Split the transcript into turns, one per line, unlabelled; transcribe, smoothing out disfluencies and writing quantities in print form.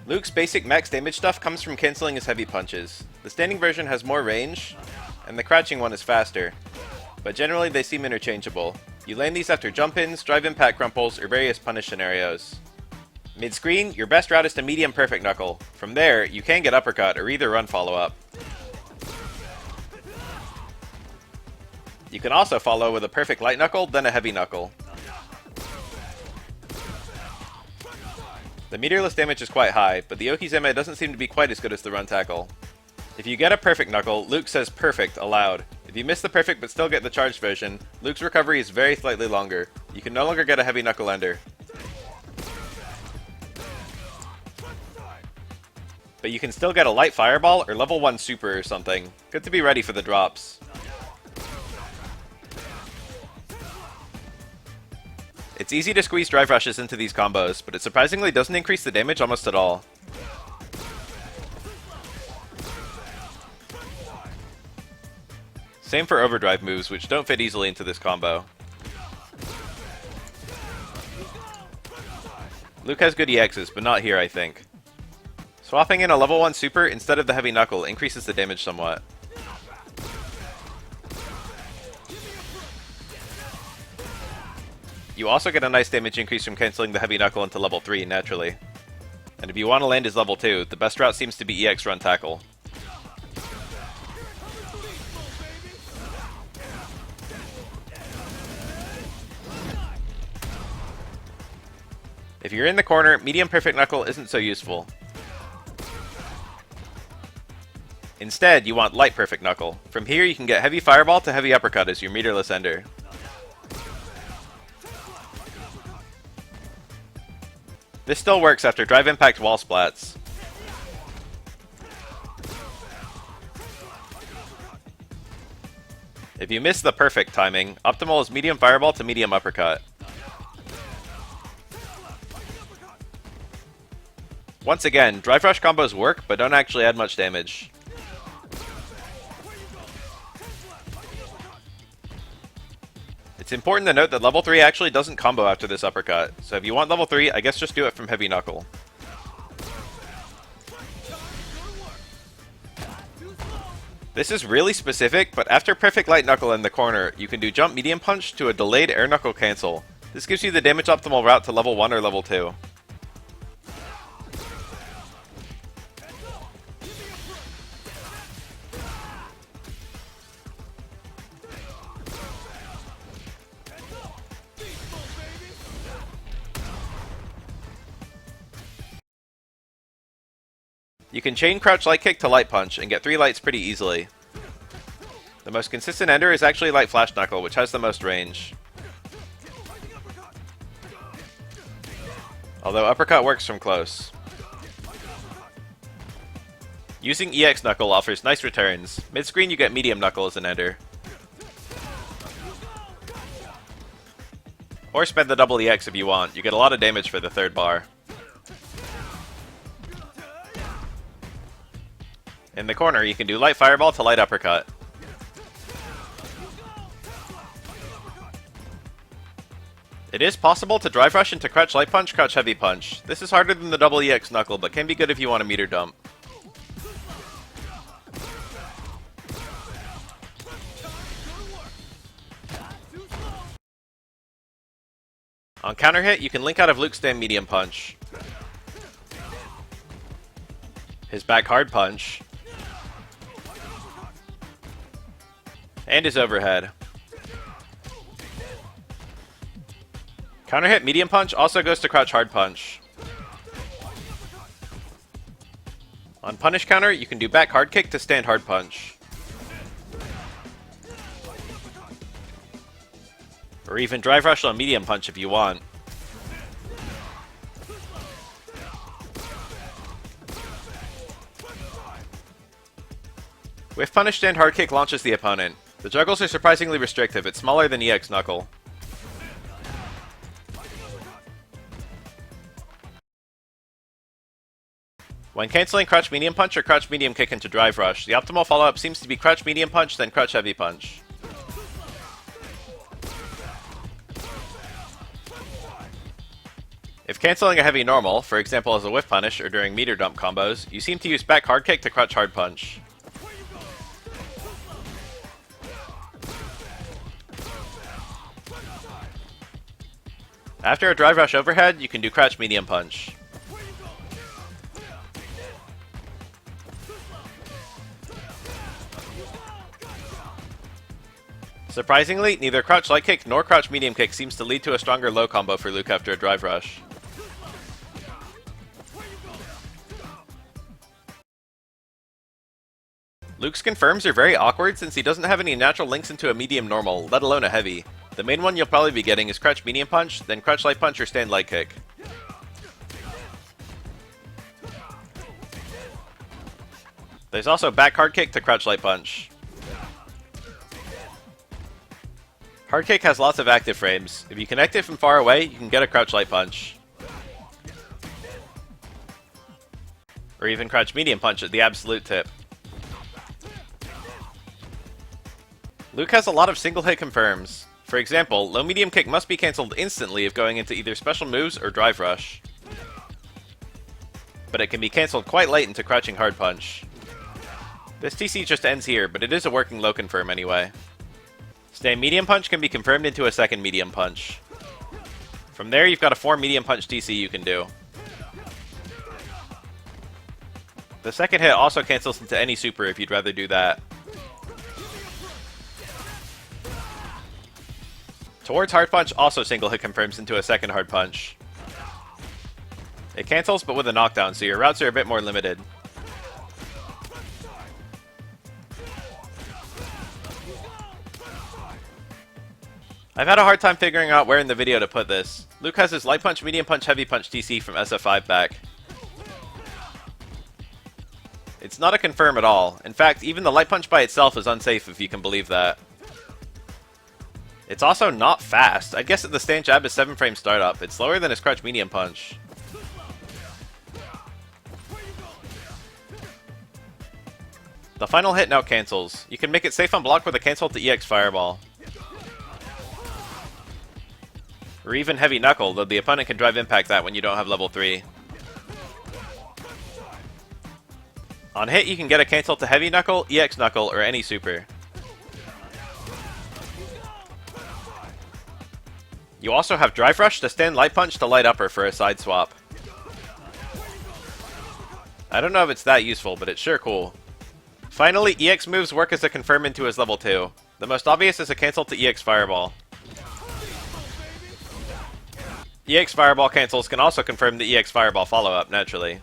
Luke's basic max damage stuff comes from cancelling his heavy punches. The standing version has more range, and the crouching one is faster, but generally they seem interchangeable. You land these after jump-ins, drive impact crumples, or various punish scenarios. Mid-screen, your best route is to medium perfect knuckle. From there, you can get uppercut or either run follow-up. You can also follow with a perfect light knuckle, then a heavy knuckle. The meterless damage is quite high, but the Okizeme doesn't seem to be quite as good as the run tackle. If you get a perfect knuckle, Luke says perfect aloud. If you miss the perfect but still get the charged version, Luke's recovery is very slightly longer. You can no longer get a heavy knuckle ender. But you can still get a light fireball or level 1 super or something. Good to be ready for the drops. It's easy to squeeze drive rushes into these combos, but it surprisingly doesn't increase the damage almost at all. Same for overdrive moves, which don't fit easily into this combo. Luke has good EXs, but not here, I think. Swapping in a level 1 super instead of the heavy knuckle increases the damage somewhat. You also get a nice damage increase from cancelling the heavy knuckle into level 3 naturally. And if you want to land his level 2, the best route seems to be EX run tackle. If you're in the corner, medium perfect knuckle isn't so useful. Instead, you want light perfect knuckle. From here you can get heavy fireball to heavy uppercut as your meterless ender. This still works after drive impact wall splats. If you miss the perfect timing, optimal is medium fireball to medium uppercut. Once again, drive rush combos work, but don't actually add much damage. It's important to note that level 3 actually doesn't combo after this uppercut, so if you want level 3, I guess just do it from heavy knuckle. This is really specific, but after perfect light knuckle in the corner, you can do jump medium punch to a delayed air knuckle cancel. This gives you the damage optimal route to level 1 or level 2. You can chain crouch light kick to light punch and get 3 lights pretty easily. The most consistent ender is actually light flash knuckle, which has the most range. Although uppercut works from close. Using EX knuckle offers nice returns. Mid-screen you get medium knuckle as an ender. Or spend the double EX if you want, you get a lot of damage for the third bar. In the corner, you can do light fireball to light uppercut. It is possible to drive rush into crouch light punch, crouch heavy punch. This is harder than the double EX knuckle, but can be good if you want a meter dump. On counter hit, you can link out of Luke's stand medium punch, his back hard punch, and his overhead. Counter hit medium punch also goes to crouch hard punch. On punish counter, you can do back hard kick to stand hard punch. Or even drive rush on medium punch if you want. With punish, stand hard kick launches the opponent. The juggles are surprisingly restrictive, it's smaller than EX knuckle. When cancelling crouch medium punch or crouch medium kick into drive rush, the optimal follow-up seems to be crouch medium punch, then crouch heavy punch. If canceling a heavy normal, for example as a whiff punish or during meter dump combos, you seem to use back hard kick to crouch hard punch. After a drive rush overhead, you can do crouch medium punch. Surprisingly, neither crouch light kick nor crouch medium kick seems to lead to a stronger low combo for Luke after a drive rush. Luke's confirms are very awkward since he doesn't have any natural links into a medium normal, let alone a heavy. The main one you'll probably be getting is crouch medium punch, then crouch light punch or stand light kick. There's also back hard kick to crouch light punch. Hard kick has lots of active frames. If you connect it from far away, you can get a crouch light punch. Or even crouch medium punch at the absolute tip. Luke has a lot of single hit confirms. For example, low medium kick must be cancelled instantly if going into either special moves or drive rush. But it can be cancelled quite late into crouching hard punch. This TC just ends here, but it is a working low confirm anyway. Stand medium punch can be confirmed into a second medium punch. From there, you've got a 4 medium punch TC you can do. The second hit also cancels into any super if you'd rather do that. Towards hard punch also single hit confirms into a second hard punch. It cancels but with a knockdown, so your routes are a bit more limited. I've had a hard time figuring out where in the video to put this. Luke has his light punch, medium punch, heavy punch TC from SF5 back. It's not a confirm at all. In fact, even the light punch by itself is unsafe if you can believe that. It's also not fast. I guess that the stand jab is 7 frame startup. It's slower than his crouch medium punch. The final hit now cancels. You can make it safe on block with a cancel to EX Fireball. Or even Heavy Knuckle, though the opponent can drive impact that when you don't have level 3. On hit, you can get a cancel to Heavy Knuckle, EX Knuckle, or any super. You also have Drive Rush to stand light punch to light upper for a side swap. I don't know if it's that useful, but it's sure cool. Finally, EX moves work as a confirm into his level 2. The most obvious is a cancel to EX Fireball. EX Fireball cancels can also confirm the EX Fireball follow-up, naturally.